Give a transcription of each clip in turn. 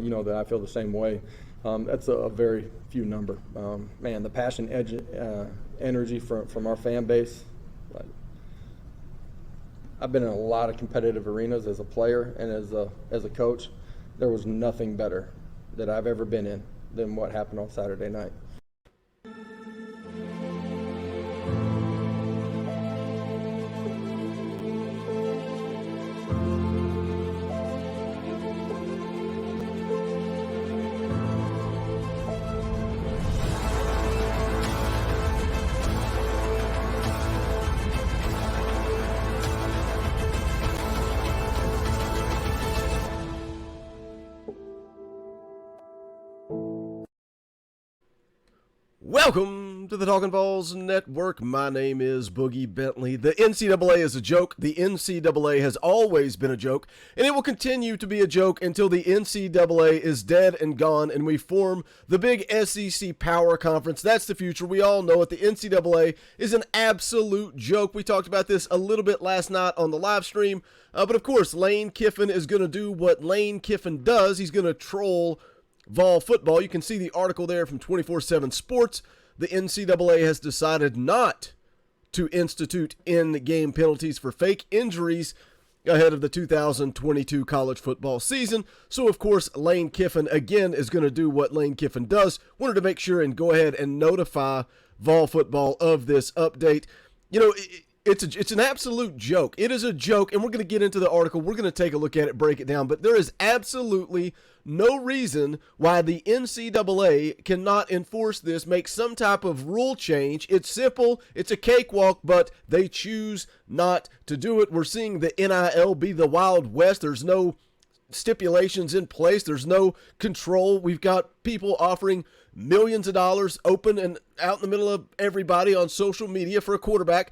that I feel the same way. That's a very few number. Man, the passion, energy from our fan base. I've been in a lot of competitive arenas as a player and as a coach. There was nothing better that I've ever been in than what happened on Saturday night. Welcome to the Talkin' VAWLS Network. My name is Boogie Bentley. The NCAA is a joke. The NCAA has always been a joke, and it will continue to be a joke until the NCAA is dead and gone and we form the big SEC Power Conference. That's the future. We all know it. The NCAA is an absolute joke. We talked about this a little bit last night on the live stream, but of course, Lane Kiffin is going to do what Lane Kiffin does. He's going to troll Vol football. You can see the article there from 24/7 Sports. The NCAA has decided not to institute in-game penalties for fake injuries ahead of the 2022 college football season. So, of course, Lane Kiffin, again, is going to do what Lane Kiffin does. Wanted to make sure and go ahead and notify Vol football of this update. You know, it's an absolute joke. It is a joke, and we're going to get into the article. We're going to take a look at it, break it down, but there is absolutely no reason why the NCAA cannot enforce this, make some type of rule change. It's simple. It's a cakewalk, but they choose not to do it. We're seeing the NIL be the Wild West. There's no stipulations in place. There's no control. We've got people offering millions of dollars open and out in the middle of everybody on social media for a quarterback.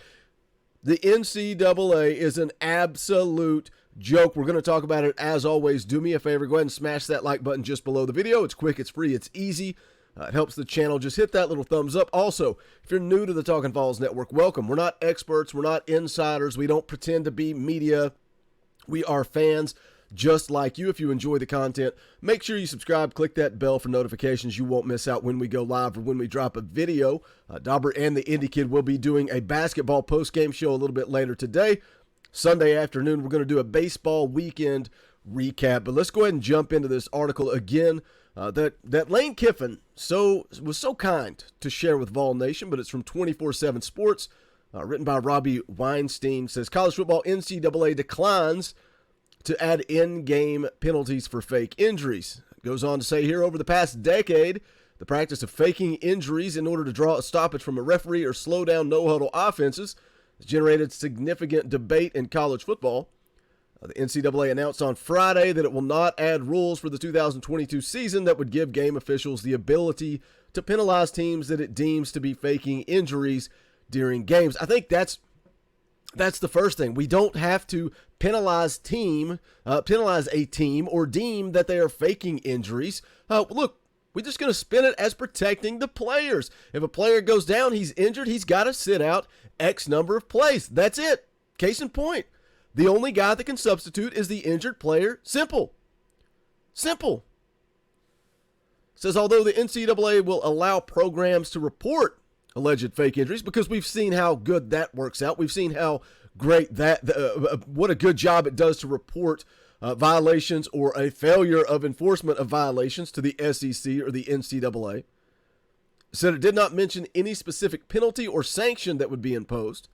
The NCAA is an absolute joke. We're going to talk about it as always. Do me a favor, go ahead and smash that like button just below the video. It's quick, it's free, it's easy. It helps the channel. Just hit that little thumbs up. Also, if you're new to the Talkin' VAWLS Network, welcome. We're not experts, we're not insiders, we don't pretend to be media. We are fans just like you. If you enjoy the content, make sure you subscribe, click that bell for notifications. You won't miss out when we go live or when we drop a video. Dauber and the Indie Kid will be doing a basketball post-game show a little bit later today. Sunday afternoon, we're going to do a baseball weekend recap. But let's go ahead and jump into this article again that Lane Kiffin was so kind to share with Vol Nation, but it's from 24/7 Sports, written by Robbie Weinstein. It says, college football NCAA declines to add in-game penalties for fake injuries. It goes on to say here, over the past decade, the practice of faking injuries in order to draw a stoppage from a referee or slow down no-huddle offenses has generated significant debate in college football. The NCAA announced on Friday that it will not add rules for the 2022 season that would give game officials the ability to penalize teams that it deems to be faking injuries during games. I think that's the first thing. We don't have to penalize a team or deem that they are faking injuries. Look, we're just going to spin it as protecting the players. If a player goes down, he's injured, he's got to sit out X number of plays. That's it. Case in point. The only guy that can substitute is the injured player. Simple. Simple. It says, although the NCAA will allow programs to report alleged fake injuries, because we've seen how good that works out. We've seen how great what a good job it does to report violations or a failure of enforcement of violations to the SEC or the NCAA. Said it did not mention any specific penalty or sanction that would be imposed.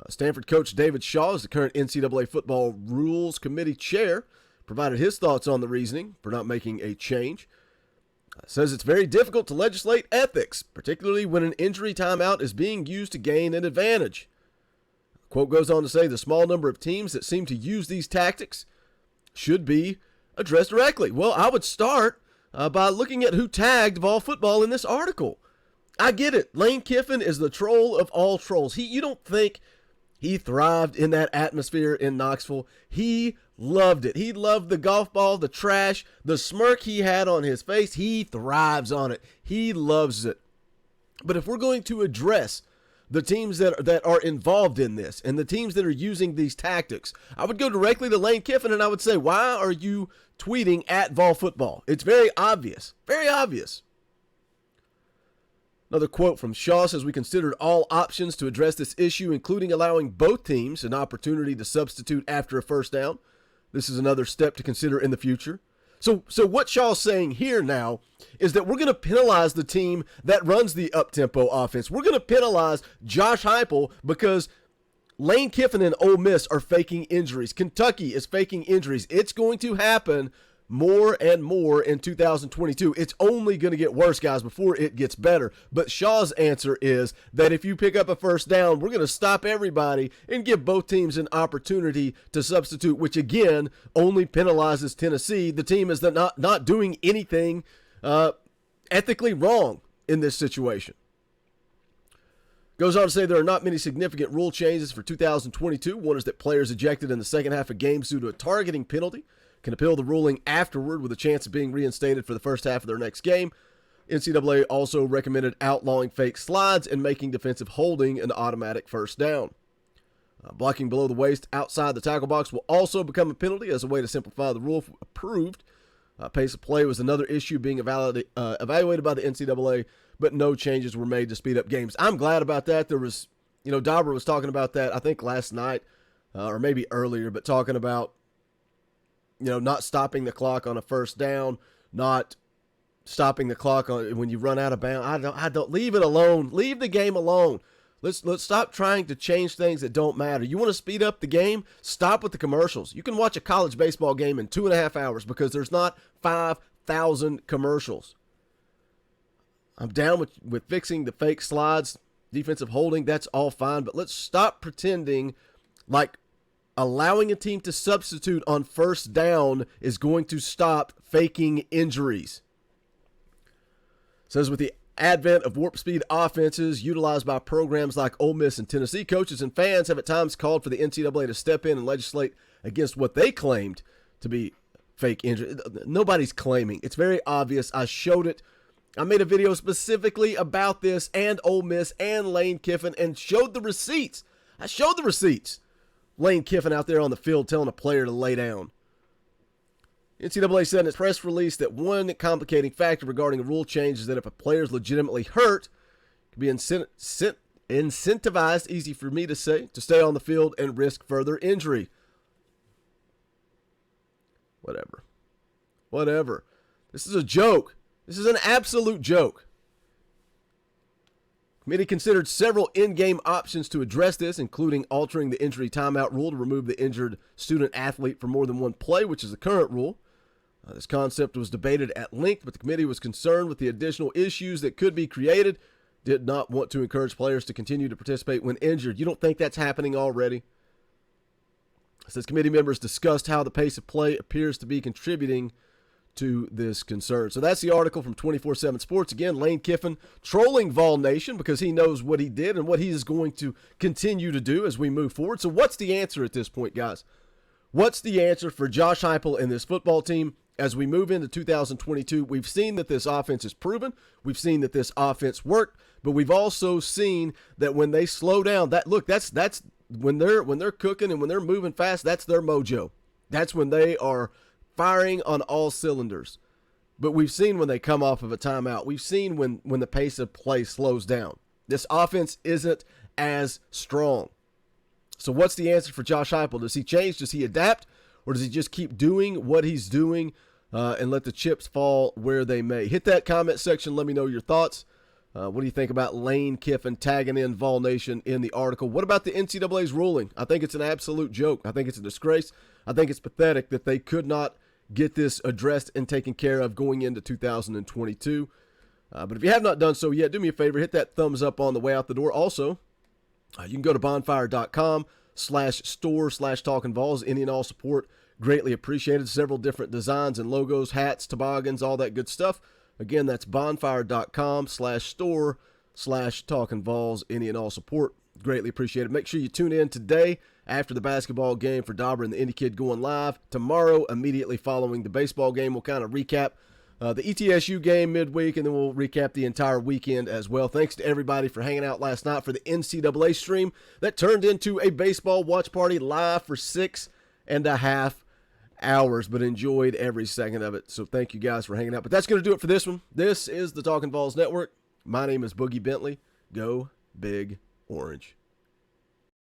Stanford coach David Shaw is the current NCAA football rules committee chair, provided his thoughts on the reasoning for not making a change. Says it's very difficult to legislate ethics, particularly when an injury timeout is being used to gain an advantage. The quote goes on to say the small number of teams that seem to use these tactics should be addressed directly. Well, I would start by looking at who tagged Vol football in this article. I get it. Lane Kiffin is the troll of all trolls. You don't think he thrived in that atmosphere in Knoxville? He loved it. He loved the golf ball, the trash, the smirk he had on his face. He thrives on it. He loves it. But if we're going to address the teams that are involved in this and the teams that are using these tactics, I would go directly to Lane Kiffin and I would say, why are you tweeting at Vol Football. It's very obvious. Very obvious. Another quote from Shaw says, "We considered all options to address this issue, including allowing both teams an opportunity to substitute after a first down. This is another step to consider in the future." So what Shaw's saying here now is that we're going to penalize the team that runs the up-tempo offense. We're going to penalize Josh Heupel because Lane Kiffin and Ole Miss are faking injuries. Kentucky is faking injuries. It's going to happen more and more in 2022. It's only going to get worse, guys, before it gets better. But Shaw's answer is that if you pick up a first down, we're going to stop everybody and give both teams an opportunity to substitute, which again only penalizes Tennessee. The team is not doing anything ethically wrong in this situation. Goes on to say there are not many significant rule changes for 2022. One is that players ejected in the second half of games due to a targeting penalty can appeal the ruling afterward with a chance of being reinstated for the first half of their next game. NCAA also recommended outlawing fake slides and making defensive holding an automatic first down. Blocking below the waist outside the tackle box will also become a penalty as a way to simplify the rule if approved. Pace of play was another issue being evaluated by the NCAA, but no changes were made to speed up games. I'm glad about that. There was, Dauber was talking about that, I think last night or maybe earlier, but talking about not stopping the clock on a first down, not stopping the clock on when you run out of bounds. I don't leave it alone. Leave the game alone. Let's stop trying to change things that don't matter. You want to speed up the game? Stop with the commercials. You can watch a college baseball game in 2.5 hours because there's not 5,000 commercials. I'm down with fixing the fake slides, defensive holding. That's all fine, but let's stop pretending like allowing a team to substitute on first down is going to stop faking injuries. Says with the advent of warp speed offenses utilized by programs like Ole Miss and Tennessee, coaches and fans have at times called for the NCAA to step in and legislate against what they claimed to be fake injury. Nobody's claiming. It's very obvious. I showed it. I made a video specifically about this and Ole Miss and Lane Kiffin and showed the receipts. I showed the receipts. Lane Kiffin out there on the field telling a player to lay down. NCAA said in its press release that one complicating factor regarding a rule change is that if a player is legitimately hurt, it can be incentivized, easy for me to say, to stay on the field and risk further injury. Whatever. This is a joke. This is an absolute joke. Committee considered several in-game options to address this, including altering the injury timeout rule to remove the injured student-athlete for more than one play, which is the current rule. This concept was debated at length, but the committee was concerned with the additional issues that could be created, did not want to encourage players to continue to participate when injured. You don't think that's happening already? It says committee members discussed how the pace of play appears to be contributing to this concern. So that's the article from 24/7 Sports. Again, Lane Kiffin trolling Vol Nation because he knows what he did and what he is going to continue to do as we move forward. So what's the answer at this point, guys? What's the answer for Josh Heupel and this football team as we move into 2022? We've seen that this offense is proven. We've seen that this offense worked, but we've also seen that when they slow down, that's when they're cooking and when they're moving fast, that's their mojo. That's when they are firing on all cylinders. But we've seen when they come off of a timeout. We've seen when the pace of play slows down. This offense isn't as strong. So what's the answer for Josh Heupel? Does he change? Does he adapt? Or does he just keep doing what he's doing and let the chips fall where they may? Hit that comment section. Let me know your thoughts. What do you think about Lane Kiffin tagging in Vol Nation in the article? What about the NCAA's ruling? I think it's an absolute joke. I think it's a disgrace. I think it's pathetic that they could not get this addressed and taken care of going into 2022. But if you have not done so yet, do me a favor, hit that thumbs up on the way out the door. Also, you can go to bonfire.com/store/talkinvols. Any and all support greatly appreciated. Several different designs and logos, hats, toboggans, all that good stuff. Again, that's bonfire.com/store/talkinvols. Any and all support greatly appreciated. Make sure you tune in today after the basketball game for Dauber and the Indy Kid going live. Tomorrow, immediately following the baseball game, we'll kind of recap the ETSU game midweek, and then we'll recap the entire weekend as well. Thanks to everybody for hanging out last night for the NCAA stream that turned into a baseball watch party live for 6.5 hours, but enjoyed every second of it. So thank you guys for hanging out. But that's going to do it for this one. This is the Talkin' VAWLS Network. My name is Boogie Bentley. Go Big Orange.